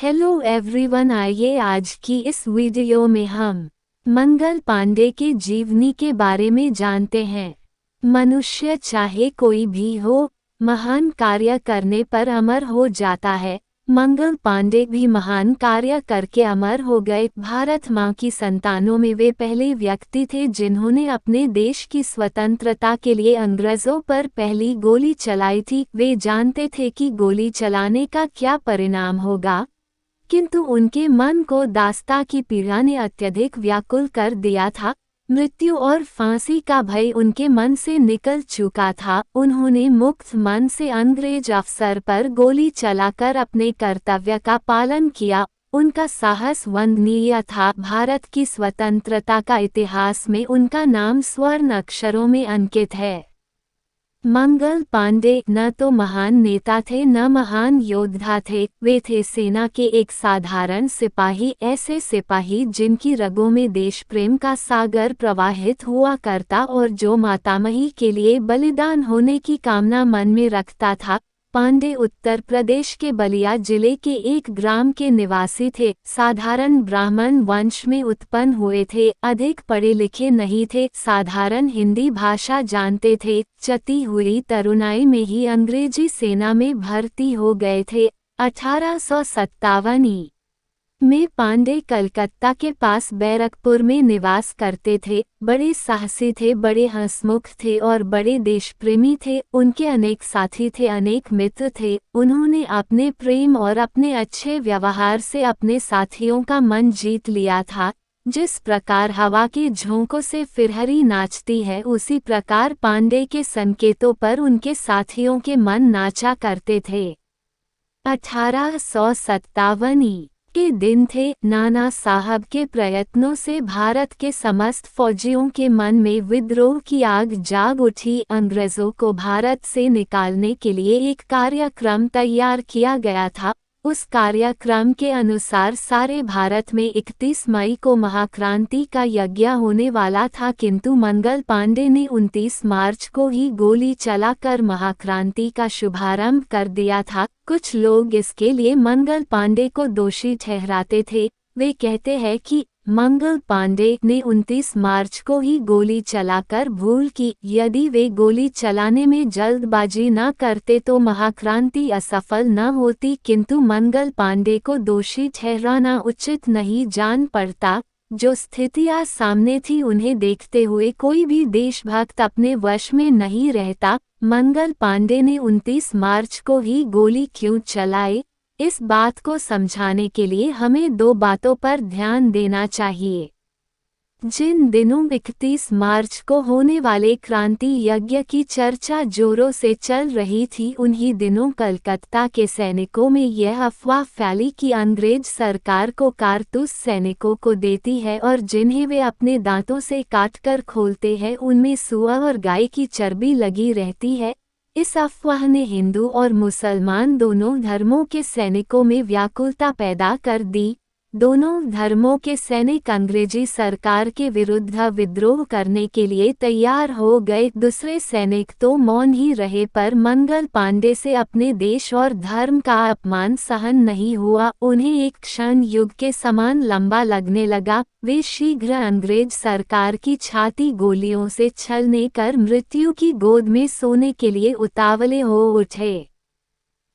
Hello everyone, आइए आज की इस वीडियो में हम मंगल पांडे के जीवनी के बारे में जानते हैं। मनुष्य चाहे कोई भी हो, महान कार्य करने पर अमर हो जाता है। मंगल पांडे भी महान कार्य करके अमर हो गए। भारत माँ की संतानों में वे पहले व्यक्ति थे जिन्होंने अपने देश की स्वतंत्रता के लिए अंग्रेजों पर पहली गोली चलाई थी। वे जानते थे कि गोली चलाने का क्या परिणाम होगा, किंतु उनके मन को दास्ता की पीड़ा ने अत्यधिक व्याकुल कर दिया था। मृत्यु और फांसी का भय उनके मन से निकल चुका था। उन्होंने मुक्त मन से अंग्रेज अफसर पर गोली चलाकर अपने कर्तव्य का पालन किया। उनका साहस वंदनीय था। भारत की स्वतंत्रता का इतिहास में उनका नाम स्वर्ण अक्षरों में अंकित है। मंगल पांडे न तो महान नेता थे न महान योद्धा थे। वे थे सेना के एक साधारण सिपाही, ऐसे सिपाही जिनकी रगों में देश प्रेम का सागर प्रवाहित हुआ करता और जो मातामही के लिए बलिदान होने की कामना मन में रखता था। पांडे उत्तर प्रदेश के बलिया जिले के एक ग्राम के निवासी थे। साधारण ब्राह्मण वंश में उत्पन्न हुए थे। अधिक पढ़े लिखे नहीं थे, साधारण हिंदी भाषा जानते थे। चती हुई तरुणाई में ही अंग्रेजी सेना में भर्ती हो गए थे। 1857 में पांडे कलकत्ता के पास बैरकपुर में निवास करते थे। बड़े साहसी थे, बड़े हंसमुख थे और बड़े देशप्रेमी थे। उनके अनेक साथी थे, अनेक मित्र थे। उन्होंने अपने प्रेम और अपने अच्छे व्यवहार से अपने साथियों का मन जीत लिया था। जिस प्रकार हवा के झोंकों से फिरहरी नाचती है, उसी प्रकार पांडे के संकेतों पर उनके साथियों के मन नाचा करते थे। 1857 के दिन थे। नाना साहब के प्रयत्नों से भारत के समस्त फौजियों के मन में विद्रोह की आग जाग उठी। अंग्रेजों को भारत से निकालने के लिए एक कार्यक्रम तैयार किया गया था। उस कार्यक्रम के अनुसार सारे भारत में 31 मई को महाक्रांति का यज्ञ होने वाला था, किंतु मंगल पांडे ने 29 मार्च को ही गोली चलाकर महाक्रांति का शुभारंभ कर दिया था। कुछ लोग इसके लिए मंगल पांडे को दोषी ठहराते थे। वे कहते हैं कि मंगल पांडे ने 29 मार्च को ही गोली चलाकर भूल की। यदि वे गोली चलाने में जल्दबाजी न करते तो महाक्रांति असफल न होती, किंतु मंगल पांडे को दोषी ठहराना उचित नहीं जान पड़ता। जो स्थितियां सामने थी उन्हें देखते हुए कोई भी देशभक्त अपने वश में नहीं रहता। मंगल पांडे ने 29 मार्च को ही गोली क्यों चलाई, इस बात को समझाने के लिए हमें दो बातों पर ध्यान देना चाहिए। जिन दिनों 31 मार्च को होने वाले क्रांति यज्ञ की चर्चा जोरों से चल रही थी, उन्हीं दिनों कलकत्ता के सैनिकों में यह अफवाह फैली कि अंग्रेज सरकार को कारतूस सैनिकों को देती है और जिन्हें वे अपने दांतों से काटकर खोलते हैं उनमें सुअर और गाय की चर्बी लगी रहती है। इस अफवाह ने हिंदू और मुसलमान दोनों धर्मों के सैनिकों में व्याकुलता पैदा कर दी। दोनों धर्मों के सैनिक अंग्रेजी सरकार के विरुद्ध विद्रोह करने के लिए तैयार हो गए। दूसरे सैनिक तो मौन ही रहे, पर मंगल पांडे से अपने देश और धर्म का अपमान सहन नहीं हुआ। उन्हें एक क्षण युग के समान लंबा लगने लगा। वे शीघ्र अंग्रेज सरकार की छाती गोलियों से छलने कर मृत्यु की गोद में सोने के लिए उतावले हो उठे।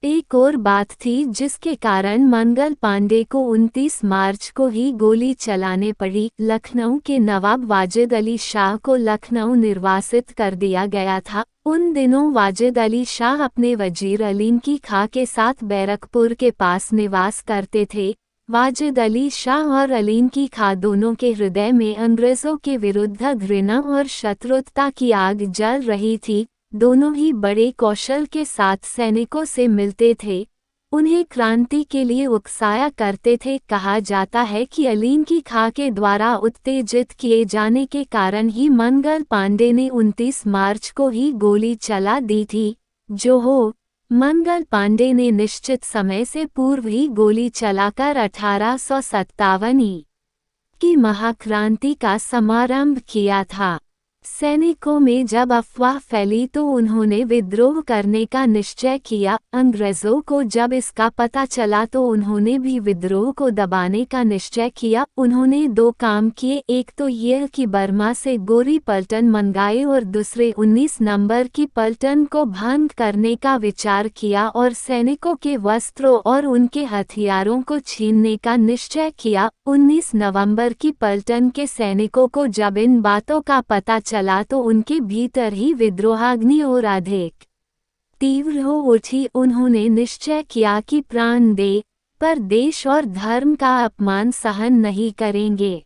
एक और बात थी जिसके कारण मंगल पांडे को 29 मार्च को ही गोली चलाने पड़ी। लखनऊ के नवाब वाजिद अली शाह को लखनऊ निर्वासित कर दिया गया था। उन दिनों वाजिद अली शाह अपने वजीर अलीम की खां के साथ बैरकपुर के पास निवास करते थे। वाजिद अली शाह और अलीम की खां दोनों के हृदय में अंग्रेजों के विरुद्ध घृणा और शत्रुता की आग जल रही थी। दोनों ही बड़े कौशल के साथ सैनिकों से मिलते थे, उन्हें क्रांति के लिए उकसाया करते थे। कहा जाता है कि अलीम की खां के द्वारा उत्तेजित किए जाने के कारण ही मंगल पांडे ने 29 मार्च को ही गोली चला दी थी। जो हो, मंगल पांडे ने निश्चित समय से पूर्व ही गोली चलाकर 1857 की महाक्रांति का समारंभ किया था। सैनिकों में जब अफवाह फैली तो उन्होंने विद्रोह करने का निश्चय किया। अंग्रेजों को जब इसका पता चला तो उन्होंने भी विद्रोह को दबाने का निश्चय किया। उन्होंने दो काम किए, एक तो यह कि बर्मा से गोरी पलटन मंगाए और दूसरे 19 नंबर की पलटन को भंग करने का विचार किया और सैनिकों के वस्त्रों और उनके हथियारों को छीनने का निश्चय किया। 19 नवंबर की पलटन के सैनिकों को जब इन बातों का पता चला तो उनके भीतर ही विद्रोहाग्नि और अधिक तीव्र हो उठी। उन्होंने निश्चय किया कि प्राण दे पर देश और धर्म का अपमान सहन नहीं करेंगे।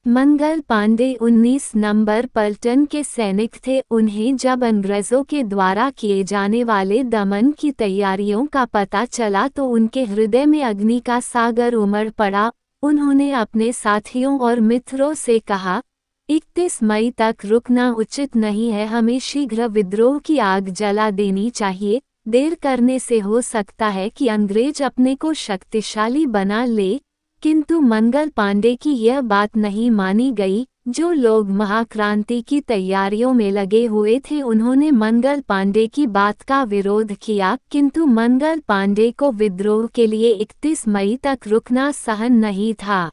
मंगल पांडे 19 नंबर पलटन के सैनिक थे। उन्हें जब अंग्रेजों के द्वारा किए जाने वाले दमन की तैयारियों का पता चला तो उनके हृदय में अग्नि का सागर उमड़ पड़ा। उन्होंने अपने साथियों और मित्रों से कहा, 31 मई तक रुकना उचित नहीं है, हमें शीघ्र विद्रोह की आग जला देनी चाहिए। देर करने से हो सकता है कि अंग्रेज अपने को शक्तिशाली बना ले। किंतु मंगल पांडे की यह बात नहीं मानी गई। जो लोग महाक्रांति की तैयारियों में लगे हुए थे उन्होंने मंगल पांडे की बात का विरोध किया, किंतु मंगल पांडे को विद्रोह के लिए 31 मई तक रुकना सहन नहीं था।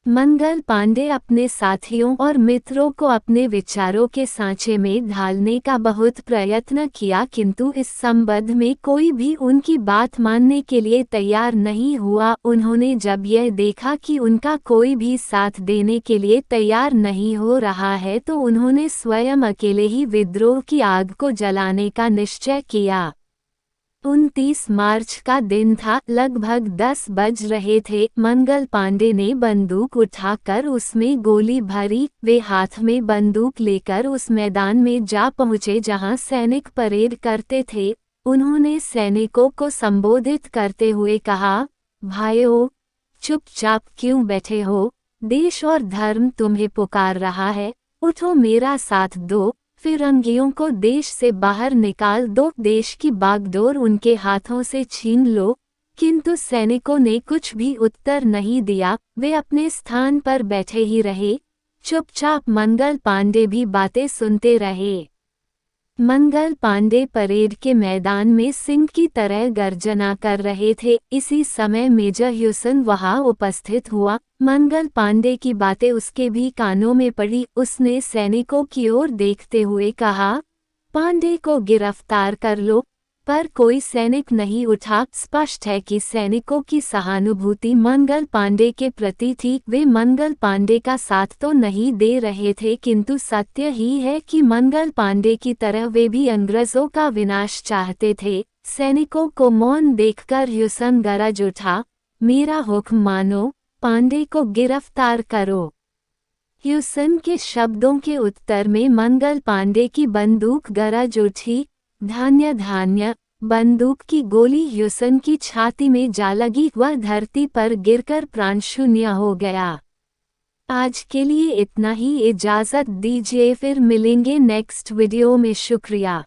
मंगल पांडे अपने साथियों और मित्रों को अपने विचारों के सांचे में ढालने का बहुत प्रयत्न किया, किंतु इस संबंध में कोई भी उनकी बात मानने के लिए तैयार नहीं हुआ। उन्होंने जब यह देखा कि उनका कोई भी साथ देने के लिए तैयार नहीं हो रहा है तो उन्होंने स्वयं अकेले ही विद्रोह की आग को जलाने का निश्चय किया। 29 मार्च का दिन था, लगभग 10 बज रहे थे। मंगल पांडे ने बंदूक उठाकर उसमें गोली भरी। वे हाथ में बंदूक लेकर उस मैदान में जा पहुंचे जहां सैनिक परेड करते थे। उन्होंने सैनिकों को संबोधित करते हुए कहा, भाइयों, चुपचाप क्यों बैठे हो? देश और धर्म तुम्हें पुकार रहा है, उठो, मेरा साथ दो, फिरंगियों को देश से बाहर निकाल दो, देश की बागडोर उनके हाथों से छीन लो। किंतु सैनिकों ने कुछ भी उत्तर नहीं दिया, वे अपने स्थान पर बैठे ही रहे। चुपचाप मंगल पांडे भी बातें सुनते रहे। मंगल पांडे परेड के मैदान में सिंह की तरह गर्जना कर रहे थे। इसी समय मेजर ह्यूसन वहां उपस्थित हुआ। मंगल पांडे की बातें उसके भी कानों में पड़ी। उसने सैनिकों की ओर देखते हुए कहा, पांडे को गिरफ्तार कर लो, पर कोई सैनिक नहीं उठा। स्पष्ट है कि सैनिकों की सहानुभूति मंगल पांडे के प्रति थी। वे मंगल पांडे का साथ तो नहीं दे रहे थे, किंतु सत्य ही है कि मंगल पांडे की तरह वे भी अंग्रेजों का विनाश चाहते थे। सैनिकों को मौन देखकर ह्यूसन गरज उठा, मेरा हुक्म मानो, पांडे को गिरफ्तार करो। ह्यूसन के शब्दों के उत्तर में मंगल पांडे की बंदूक गरज उठी। धान्य धान्य, बंदूक की गोली ह्यूसन की छाती में जा लगी। वह धरती पर गिरकर प्राण शून्य हो गया। आज के लिए इतना ही, इजाज़त दीजिए, फिर मिलेंगे नेक्स्ट वीडियो में। शुक्रिया।